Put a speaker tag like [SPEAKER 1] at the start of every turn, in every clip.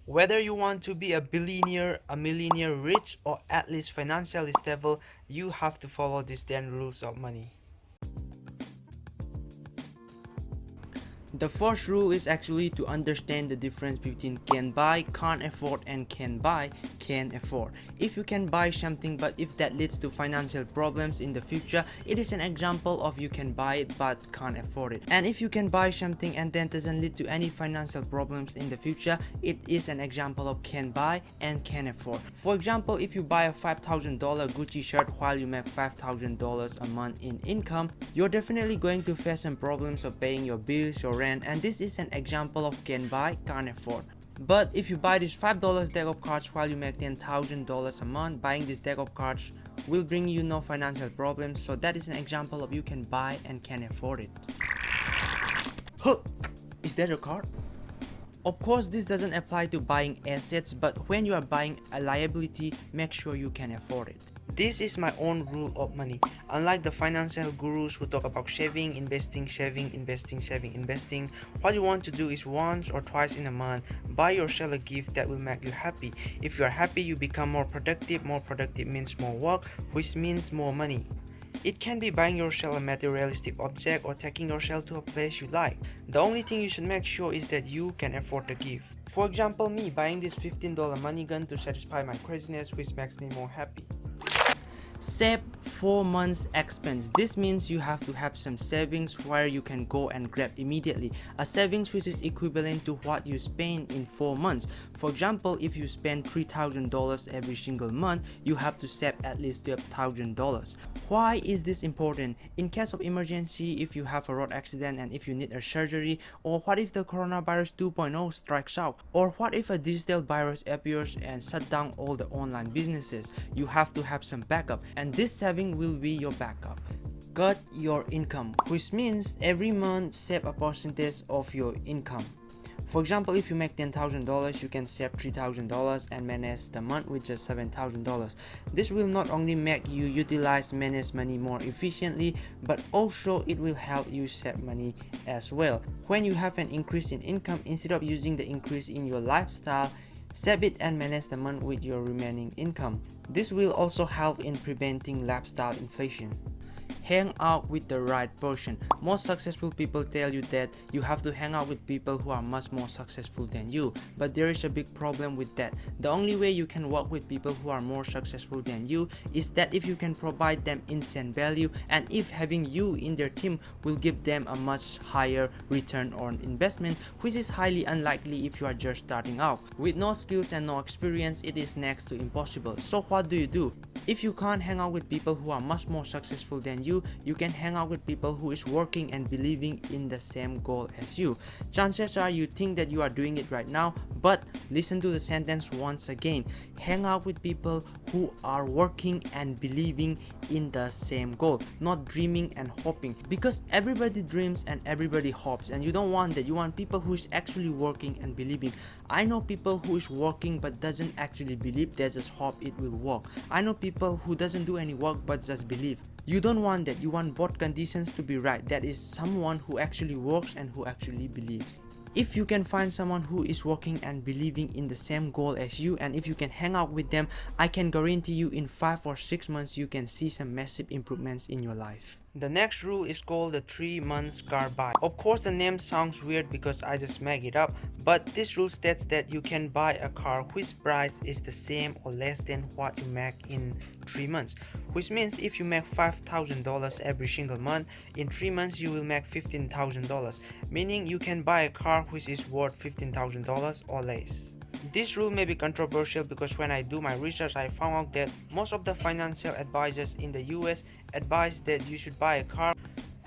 [SPEAKER 1] Whether you want to be a billionaire, a millionaire, rich, or at least financially stable, you have to follow these 10 rules of money. The first rule is actually to understand the difference between can buy, can't afford, and can buy, can afford. If you can buy something but if that leads to financial problems in the future, it is an example of you can buy it but can't afford it. And if you can buy something and then doesn't lead to any financial problems in the future, it is an example of can buy and can afford. For example, if you buy a $5,000 Gucci shirt while you make $5,000 a month in income, you're definitely going to face some problems of paying your bills, your rent, and this is an example of can buy, can't afford. But if you buy this $5 deck of cards while you make $10,000 a month, buying this deck of cards will bring you no financial problems, so that is an example of you can buy and can afford it. Huh! Is that a card? Of course, this doesn't apply to buying assets, but when you are buying a liability, make sure you can afford it. This is my own rule of money. Unlike the financial gurus who talk about saving, investing, investing, what you want to do is once or twice in a month, buy yourself a gift that will make you happy. If you are happy, you become more productive. More productive means more work, which means more money. It can be buying yourself a materialistic object or taking yourself to a place you like. The only thing you should make sure is that you can afford the gift. For example, me buying this $15 money gun to satisfy my craziness, which makes me more happy. Save 4 months expense. This means you have to have some savings where you can go and grab immediately. A savings which is equivalent to what you spend in 4 months. For example, if you spend $3,000 every single month, you have to save at least $12,000. Why is this important? In case of emergency, if you have a road accident and if you need a surgery, or what if the coronavirus 2.0 strikes out, or what if a digital virus appears and shut down all the online businesses, you have to have some backup, and this saving will be your backup. Cut your income, which means every month save a percentage of your income. For example, if you make $10,000, you can save $3,000 and manage the month with just $7,000. This will not only make you manage money more efficiently, but also it will help you save money as well. When you have an increase in income, instead of using the increase in your lifestyle, save it and manage the month with your remaining income. This will also help in preventing lifestyle inflation. Hang out with the right person. Most successful people tell you that you have to hang out with people who are much more successful than you, but there is a big problem with that. The only way you can work with people who are more successful than you is that if you can provide them instant value, and if having you in their team will give them a much higher return on investment, which is highly unlikely if you are just starting out. With no skills and no experience, it is next to impossible. So what do? If you can't hang out with people who are much more successful than you can hang out with people who is working and believing in the same goal as you. Chances are you think that you are doing it right now, but listen to the sentence once again. Hang out with people who are working and believing in the same goal, not dreaming and hoping, because everybody dreams and everybody hopes, and you don't want that. You want people who is actually working and believing. I know people who is working but doesn't actually believe, they just hope it will work. I know people who doesn't do any work but just believe. You don't want that. You want both conditions to be right. That is someone who actually works and who actually believes. If you can find someone who is working and believing in the same goal as you, and if you can hang out with them, I can guarantee you in 5 or 6 months you can see some massive improvements in your life. The next rule is called the 3 months car buy. Of course, the name sounds weird because I just make it up, but this rule states that you can buy a car whose price is the same or less than what you make in 3 months, which means if you make $5,000 every single month, in 3 months you will make $15,000, meaning you can buy a car which is worth $15,000 or less. This rule may be controversial because when I do my research, I found out that most of the financial advisors in the US advise that you should buy a car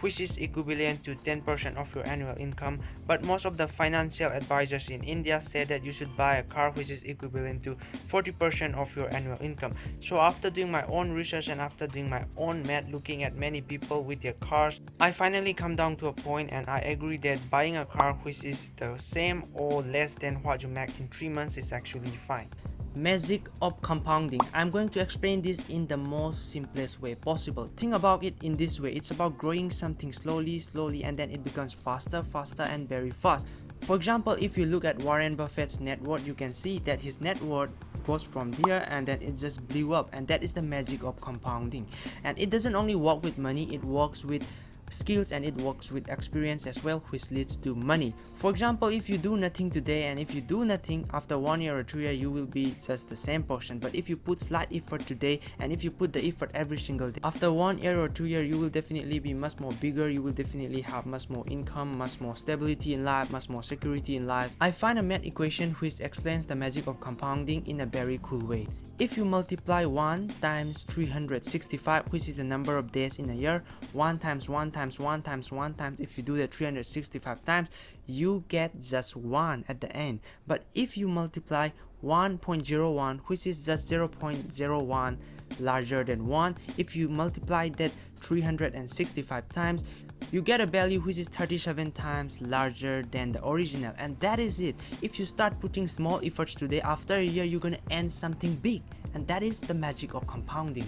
[SPEAKER 1] which is equivalent to 10% of your annual income, but most of the financial advisors in India say that you should buy a car which is equivalent to 40% of your annual income. So after doing my own research and after doing my own math, looking at many people with their cars, I finally come down to a point and I agree that buying a car which is the same or less than what you make in 3 months is actually fine. Magic of compounding. I'm going to explain this in the most simplest way possible. Think about it in this way. It's about growing something slowly, and then it becomes faster, and very fast. For example, if you look at Warren Buffett's net worth, you can see that his net worth goes from here and then it just blew up, and that is the magic of compounding. And it doesn't only work with money, it works with skills and it works with experience as well, which leads to money. For example, if you do nothing today and if you do nothing after 1 year or 2 years, you will be just the same person. But if you put slight effort today and if you put the effort every single day, after 1 year or 2 years, you will definitely be much more bigger. You will definitely have much more income, much more stability in life, much more security in life. I find a math equation which explains the magic of compounding in a very cool way. If you multiply 1 times 365, which is the number of days in a year, 1 times 1 times 1 times 1 times, if you do that 365 times, you get just 1 at the end. But if you multiply 1.01, which is just 0.01 larger than 1, if you multiply that 365 times, you get a value which is 37 times larger than the original. And that is it. If you start putting small efforts today, after a year you're gonna end something big, and that is the magic of compounding.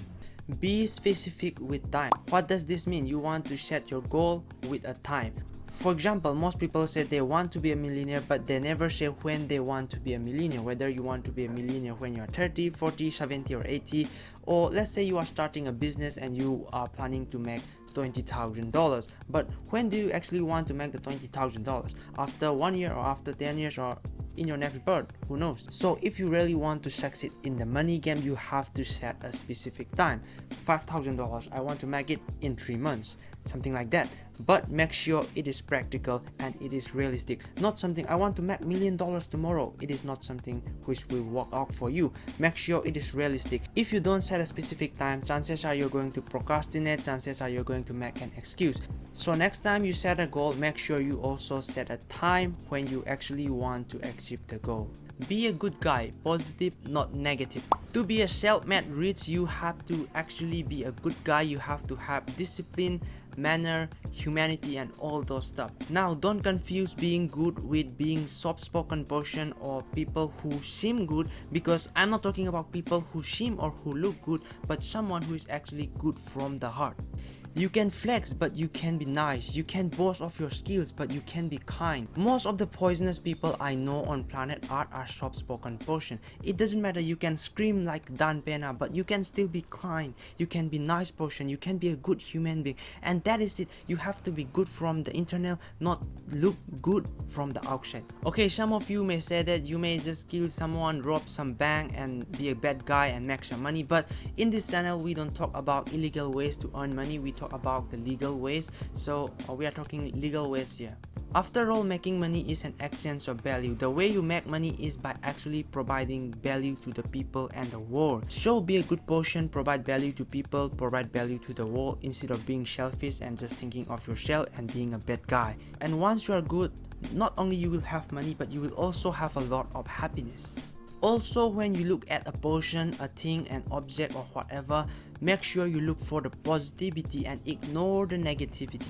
[SPEAKER 1] Be specific with time. What does this mean? You want to set your goal with a time. For example, most people say they want to be a millionaire, but they never say when they want to be a millionaire. Whether you want to be a millionaire when you're 30, 40, 70 or 80, or let's say you are starting a business and you are planning to make $20,000. But when do you actually want to make the $20,000? After 1 year or after 10 years or in your next birth? Who knows? So if you really want to succeed in the money game, you have to set a specific time. $5,000, I want to make it in 3 months. Something like that. But make sure it is practical and it is realistic. Not something I want to make $1 million tomorrow. It is not something which will work out for you. Make sure it is realistic. If you don't set a specific time, chances are you're going to procrastinate. Chances are you're going to make an excuse. So next time you set a goal, make sure you also set a time when you actually want to achieve the goal. Be a good guy, positive, not negative. To be a self-made rich, you have to actually be a good guy. You have to have discipline, manner, humanity and all those stuff. Now don't confuse being good with being soft-spoken person or people who seem good, because I'm not talking about people who seem or who look good, but someone who is actually good from the heart. You can flex, but you can be nice. You can boast of your skills, but you can be kind. Most of the poisonous people I know on planet Earth are soft-spoken person. It doesn't matter, you can scream like Dan Pena, but you can still be kind. You can be nice person. You can be a good human being. And that is it. You have to be good from the internal, not look good from the outside. Okay, some of you may say that you may just kill someone, rob some bank and be a bad guy and make some money. But in this channel, we don't talk about illegal ways to earn money. We talk about the legal ways. So we are talking legal ways here. After all, making money is an exchange of value. The way you make money is by actually providing value to the people and the world. So be a good person, provide value to people, provide value to the world, instead of being selfish and just thinking of yourself and being a bad guy. And once you are good, not only you will have money, but you will also have a lot of happiness. Also, when you look at a person, a thing, an object or whatever, make sure you look for the positivity and ignore the negativity.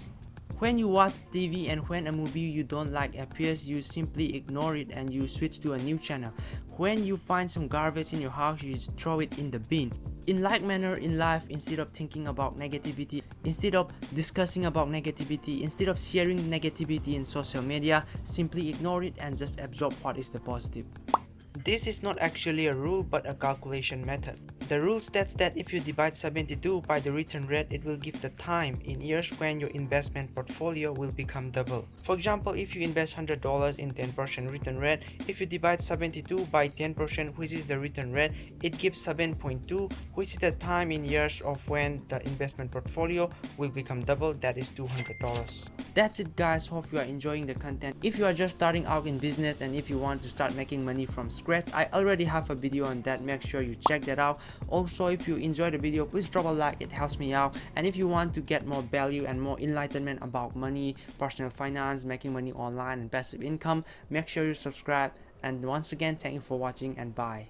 [SPEAKER 1] When you watch TV and when a movie you don't like appears, you simply ignore it and you switch to a new channel. When you find some garbage in your house, you throw it in the bin. In like manner in life, instead of thinking about negativity, instead of discussing about negativity, instead of sharing negativity in social media, simply ignore it and just absorb what is the positive. This is not actually a rule but a calculation method. The rule states that if you divide 72 by the return rate, it will give the time in years when your investment portfolio will become double. For example, if you invest $100 in 10% return rate, if you divide 72 by 10%, which is the return rate, it gives 7.2, which is the time in years of when the investment portfolio will become double, that is $200. That's it guys, hope you are enjoying the content. If you are just starting out in business and if you want to start making money from scratch, I already have a video on that, make sure you check that out. Also, if you enjoyed the video, please drop a like, it helps me out. And if you want to get more value and more enlightenment about money, personal finance, making money online and passive income, make sure you subscribe. And once again, thank you for watching and bye.